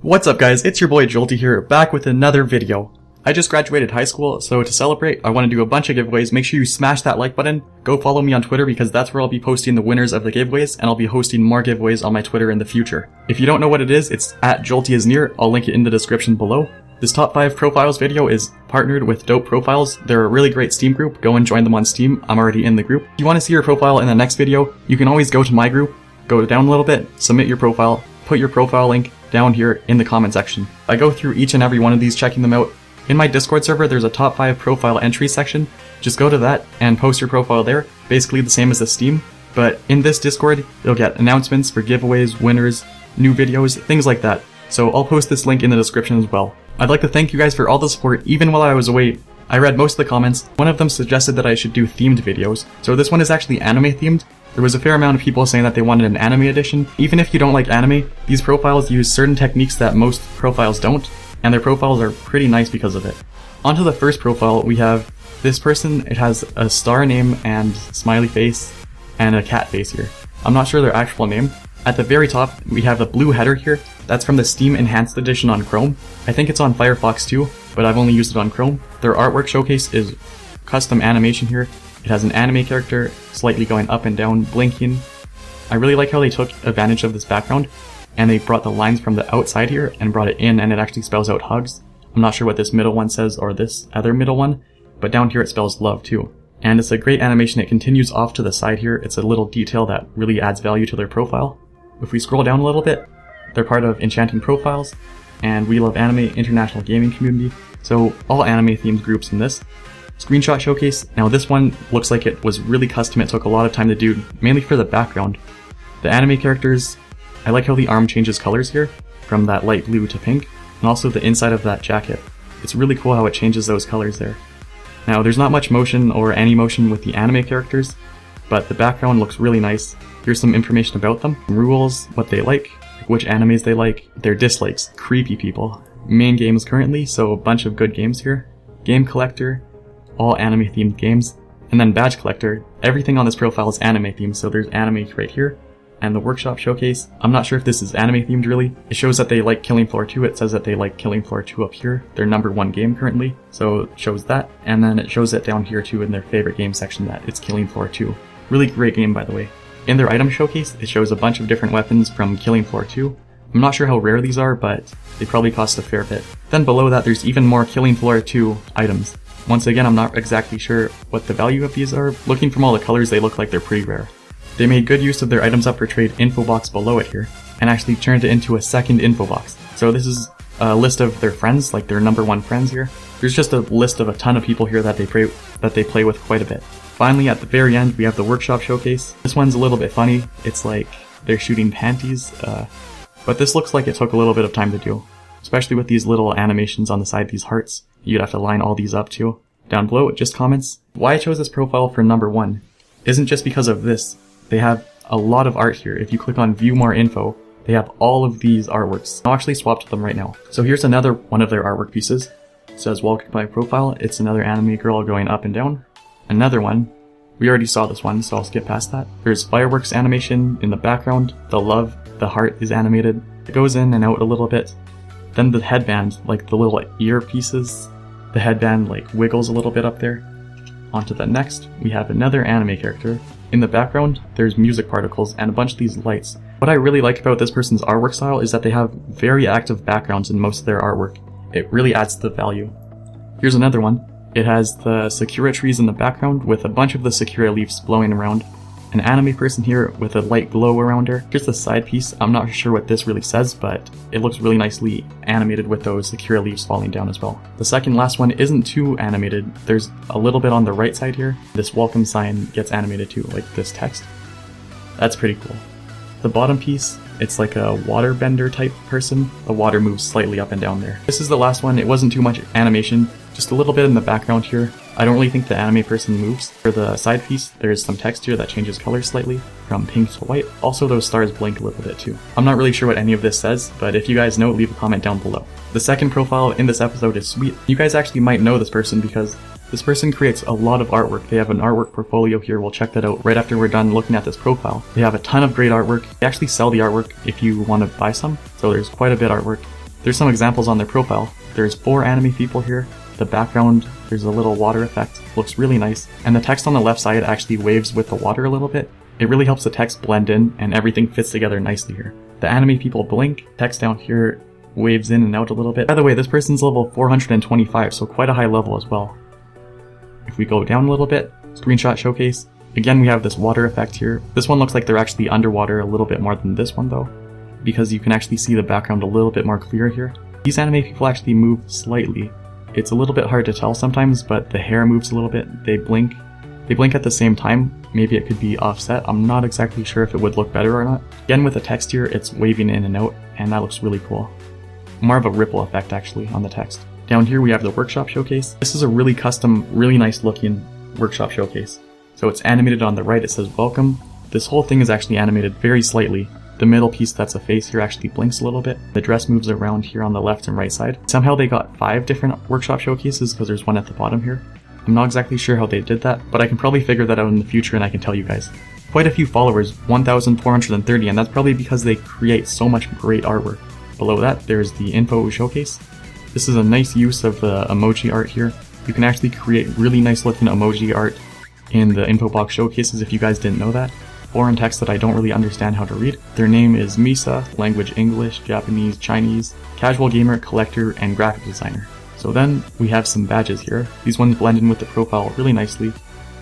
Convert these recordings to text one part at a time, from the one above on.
What's up guys, it's your boy Jolty here, back with another video. I just graduated high school, so to celebrate, I want to do a bunch of giveaways. Make sure you smash that like button. Go follow me on Twitter because that's where I'll be posting the winners of the giveaways, and I'll be hosting more giveaways on my Twitter in the future. If you don't know what it is, it's at JoltyIsNear. I'll link it in the description below. This top 5 profiles video is partnered with Dope Profiles. They're a really great Steam group. Go and join them on Steam. I'm already in the group. If you want to see your profile in the next video, you can always go to my group, go down a little bit, submit your profile, put your profile link down here in the comment section. I go through each and every one of these, checking them out. In my Discord server, there's a top 5 profile entry section. Just go to that and post your profile there, basically the same as the Steam. But in this Discord, you'll get announcements for giveaways, winners, new videos, things like that. So I'll post this link in the description as well. I'd like to thank you guys for all the support, even while I was away. I read most of the comments. One of them suggested that I should do themed videos. So this one is actually anime themed. There was a fair amount of people saying that they wanted an anime edition. Even if you don't like anime, these profiles use certain techniques that most profiles don't, and their profiles are pretty nice because of it. On to the first profile, we have this person. It has a star name and smiley face and a cat face here. I'm not sure their actual name. At the very top, we have the blue header here. That's from the Steam Enhanced Edition on Chrome. I think it's on Firefox too, but I've only used it on Chrome. Their artwork showcase is custom animation here. It has an anime character slightly going up and down, blinking. I really like how they took advantage of this background and they brought the lines from the outside here and brought it in, and it actually spells out hugs. I'm not sure what this middle one says or this other middle one, but down here it spells love too. And it's a great animation. It continues off to the side here. It's a little detail that really adds value to their profile. If we scroll down a little bit, they're part of Enchanting Profiles and We Love Anime International Gaming Community. So all anime themed groups in this. Screenshot showcase. Now this one looks like it was really custom. It took a lot of time to do, mainly for the background. The anime characters, I like how the arm changes colors here, from that light blue to pink, and also the inside of that jacket. It's really cool how it changes those colors there. Now there's not much motion or any motion with the anime characters, but the background looks really nice. Here's some information about them. Rules, what they like which animes they like, their dislikes, creepy people. Main games currently, so a bunch of good games here. Game collector, all anime themed games. And then badge collector, everything on this profile is anime themed, so there's anime right here. And the workshop showcase, I'm not sure if this is anime themed really. It shows that they like Killing Floor 2, it says that they like Killing Floor 2 up here, their #1 game currently, so it shows that. And then it shows it down here too in their favorite game section that it's Killing Floor 2. Really great game by the way. In their item showcase, it shows a bunch of different weapons from Killing Floor 2. I'm not sure how rare these are, but they probably cost a fair bit. Then below that there's even more Killing Floor 2 items. Once again, I'm not exactly sure what the value of these are. Looking from all the colors, they look like they're pretty rare. They made good use of their items up for trade info box below it here, and actually turned it into a second info box. So this is a list of their friends, like their #1 friends here. There's just a list of a ton of people here that they play with quite a bit. Finally, at the very end, we have the workshop showcase. This one's a little bit funny. It's like they're shooting panties, but this looks like it took a little bit of time to do, especially with these little animations on the side, these hearts. You'd have to line all these up too. Down below, it just comments. Why I chose this profile for #1 isn't just because of this. They have a lot of art here. If you click on view more info, they have all of these artworks. I'll actually swap to them right now. So here's another one of their artwork pieces. It says welcome to my profile. It's another anime girl going up and down. Another one. We already saw this one, so I'll skip past that. There's fireworks animation in the background. The love, the heart is animated. It goes in and out a little bit. Then the headband, like the little ear pieces, the headband like wiggles a little bit up there. Onto the next, we have another anime character. In the background, there's music particles and a bunch of these lights. What I really like about this person's artwork style is that they have very active backgrounds in most of their artwork. It really adds to the value. Here's another one. It has the Sakura trees in the background with a bunch of the Sakura leaves blowing around. An anime person here with a light glow around her. Here's the side piece. I'm not sure what this really says, but it looks really nicely animated with those Sakura leaves falling down as well. The second last one isn't too animated. There's a little bit on the right side here. This welcome sign gets animated too, like this text. That's pretty cool. The bottom piece, it's like a water bender type person. The water moves slightly up and down there. This is the last one. It wasn't too much animation, just a little bit in the background here. I don't really think the anime person moves. For the side piece, there's some text here that changes color slightly, from pink to white. Also those stars blink a little bit too. I'm not really sure what any of this says, but if you guys know, leave a comment down below. The second profile in this episode is Sweet. You guys actually might know this person because this person creates a lot of artwork. They have an artwork portfolio here. We'll check that out right after we're done looking at this profile. They have a ton of great artwork. They actually sell the artwork if you want to buy some, so there's quite a bit of artwork. There's some examples on their profile. There's 4 anime people here. The background, there's a little water effect, looks really nice. And the text on the left side actually waves with the water a little bit. It really helps the text blend in and everything fits together nicely here. The anime people blink, text down here waves in and out a little bit. By the way, this person's level 425, so quite a high level as well. If we go down a little bit, screenshot showcase. Again, we have this water effect here. This one looks like they're actually underwater a little bit more than this one though, because you can actually see the background a little bit more clear here. These anime people actually move slightly. It's a little bit hard to tell sometimes, but the hair moves a little bit. They blink at the same time. Maybe it could be offset. I'm not exactly sure if it would look better or not. Again, with the text here, it's waving in and out, and that looks really cool. More of a ripple effect actually on the text. Down here we have the workshop showcase. This is a really custom, really nice looking workshop showcase. So it's animated on the right, it says welcome. This whole thing is actually animated very slightly. The middle piece that's a face here actually blinks a little bit. The dress moves around here on the left and right side. Somehow they got 5 different workshop showcases because there's one at the bottom here. I'm not exactly sure how they did that, but I can probably figure that out in the future and I can tell you guys. Quite a few followers, 1,430, and that's probably because they create so much great artwork. Below that, there's the info showcase. This is a nice use of the emoji art here. You can actually create really nice looking emoji art in the info box showcases if you guys didn't know that. Foreign text that I don't really understand how to read. Their name is Misa, language English, Japanese, Chinese, casual gamer, collector, and graphic designer. So then we have some badges here. These ones blend in with the profile really nicely.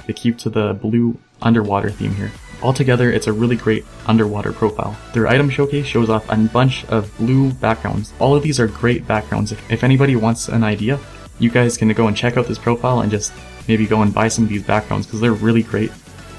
They keep to the blue underwater theme here. Altogether, it's a really great underwater profile. Their item showcase shows off a bunch of blue backgrounds. All of these are great backgrounds. If anybody wants an idea, you guys can go and check out this profile and just maybe go and buy some of these backgrounds because they're really great.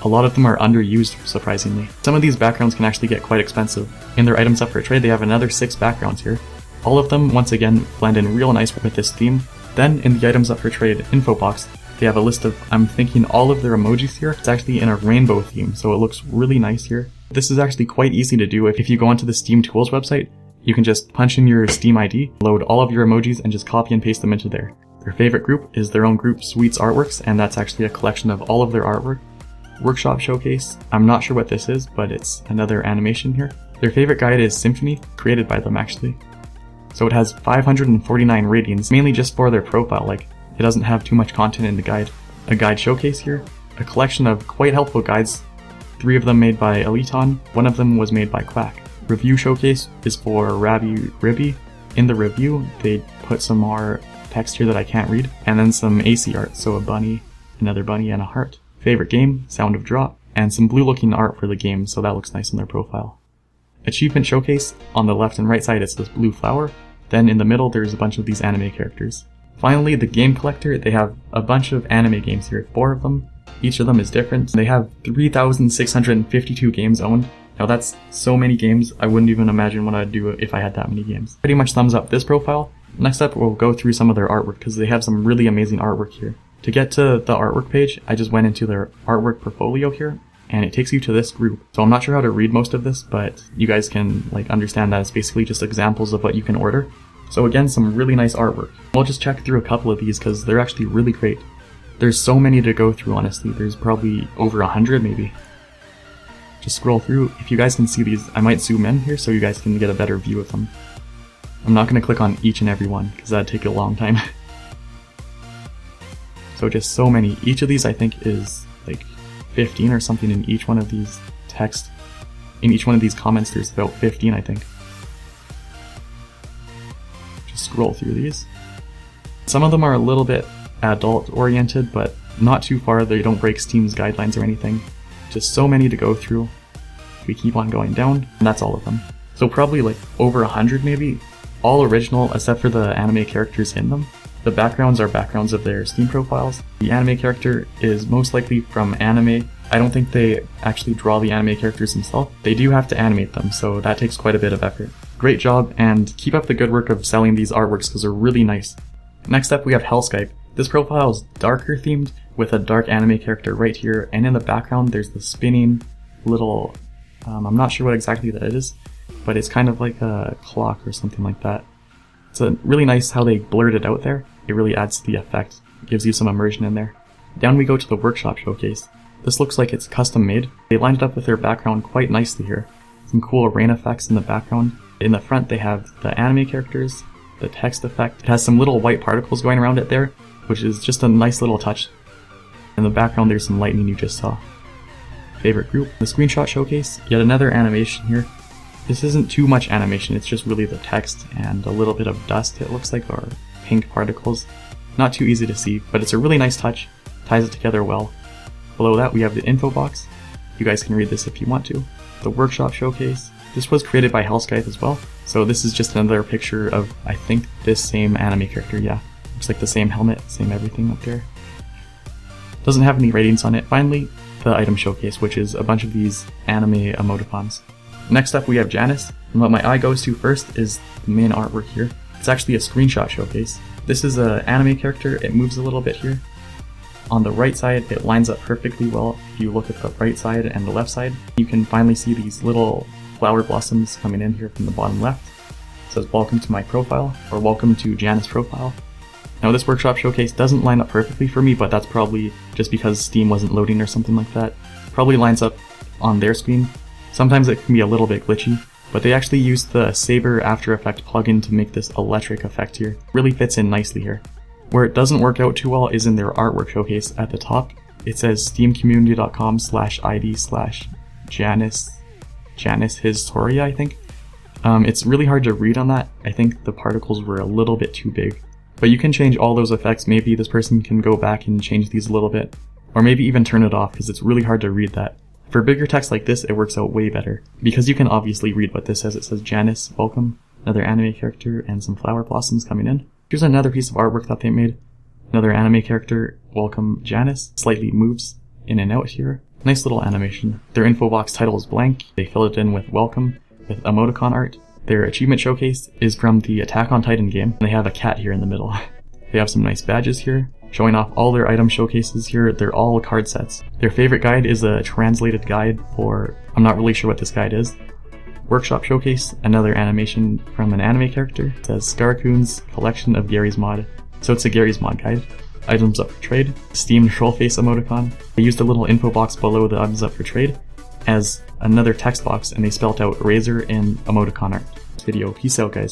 A lot of them are underused, surprisingly. Some of these backgrounds can actually get quite expensive. In their items up for trade, they have another 6 backgrounds here. All of them, once again, blend in real nice with this theme. Then, in the items up for trade info box, they have a list of, I'm thinking, all of their emojis here. It's actually in a rainbow theme, so it looks really nice here. This is actually quite easy to do. If you go onto the Steam Tools website, you can just punch in your Steam ID, load all of your emojis, and just copy and paste them into there. Their favorite group is their own group, Sweets Artworks, and that's actually a collection of all of their artwork. Workshop showcase, I'm not sure what this is, but it's another animation here. Their favorite guide is Symphony, created by them actually. So it has 549 ratings, mainly just for their profile, like it doesn't have too much content in the guide. A guide showcase here, a collection of quite helpful guides, 3 of them made by Eliton, 1 of them was made by Quack. Review showcase is for Ribby. In the review, they put some more text here that I can't read, and then some AC art, so a bunny, another bunny, and a heart. Favorite game, Sound of Drop, and some blue looking art for the game, so that looks nice in their profile. Achievement showcase, on the left and right side it's this blue flower, then in the middle there's a bunch of these anime characters. Finally, the game collector, they have a bunch of anime games here, 4 of them. Each of them is different. They have 3,652 games owned. Now that's so many games, I wouldn't even imagine what I'd do if I had that many games. Pretty much thumbs up this profile. Next up, we'll go through some of their artwork because they have some really amazing artwork here. To get to the artwork page, I just went into their artwork portfolio here, and it takes you to this group. So I'm not sure how to read most of this, but you guys can understand that it's basically just examples of what you can order. So again, some really nice artwork. We'll just check through a couple of these because they're actually really great. There's so many to go through, honestly. There's probably over 100 maybe. Just scroll through. If you guys can see these, I might zoom in here so you guys can get a better view of them. I'm not going to click on each and every one because that'd take a long time. So just so many. Each of these I think is like 15 or something in each one of these text. In each one of these comments there's about 15 I think. Just scroll through these. Some of them are a little bit adult oriented, but not too far. They don't break Steam's guidelines or anything. Just so many to go through. We keep on going down, and that's all of them. So probably like over 100 maybe. All original except for the anime characters in them. The backgrounds are backgrounds of their Steam profiles. The anime character is most likely from anime. I don't think they actually draw the anime characters themselves. They do have to animate them, so that takes quite a bit of effort. Great job, and keep up the good work of selling these artworks because they're really nice. Next up we have Hellskype. This profile is darker themed with a dark anime character right here, and in the background there's the spinning little, I'm not sure what exactly that is, but it's kind of like a clock or something like that. It's really nice how they blurred it out there. It really adds to the effect. It gives you some immersion in there. Down we go to the workshop showcase. This looks like it's custom made. They lined it up with their background quite nicely here. Some cool rain effects in the background. In the front they have the anime characters, the text effect. It has some little white particles going around it there, which is just a nice little touch. In the background there's some lightning you just saw. Favorite group, the screenshot showcase, yet another animation here. This isn't too much animation, it's just really the text and a little bit of dust, it looks like, or pink particles. Not too easy to see, but it's a really nice touch, ties it together well. Below that we have the info box. You guys can read this if you want to. The workshop showcase. This was created by Skype as well, so this is just another picture of, I think, this same anime character, yeah. Looks like the same helmet, same everything up there. Doesn't have any ratings on it. Finally, the item showcase, which is a bunch of these anime emoticons. Next up we have Janus, and what my eye goes to first is the main artwork here. It's actually a screenshot showcase. This is an anime character, it moves a little bit here. On the right side, it lines up perfectly well. If you look at the right side and the left side, you can finally see these little flower blossoms coming in here from the bottom left. It says welcome to my profile, or welcome to Janus profile. Now this workshop showcase doesn't line up perfectly for me, but that's probably just because Steam wasn't loading or something like that. Probably lines up on their screen. Sometimes it can be a little bit glitchy, but they actually used the Saber After Effects plugin to make this electric effect here. It really fits in nicely here. Where it doesn't work out too well is in their artwork showcase at the top. It says steamcommunity.com/id/Janus his story, I think. It's really hard to read on that. I think the particles were a little bit too big. But you can change all those effects. Maybe this person can go back and change these a little bit. Or maybe even turn it off because it's really hard to read that. For bigger text like this, it works out way better. Because you can obviously read what this says. It says Janus, welcome, another anime character, and some flower blossoms coming in. Here's another piece of artwork that they made. Another anime character, welcome Janus, slightly moves in and out here. Nice little animation. Their info box title is blank. They fill it in with welcome, with emoticon art. Their achievement showcase is from the Attack on Titan game. They have a cat here in the middle. They have some nice badges here, showing off all their item showcases here. They're all card sets. Their favorite guide is a translated guide for, I'm not really sure what this guide is. Workshop showcase, another animation from an anime character. It says Scarcoon's collection of Gary's mod. So it's a Gary's mod guide. Items up for trade. Steam troll face emoticon. They used a little info box below the items up for trade as another text box, and they spelt out Razor in emoticon art. Video. Peace out, guys.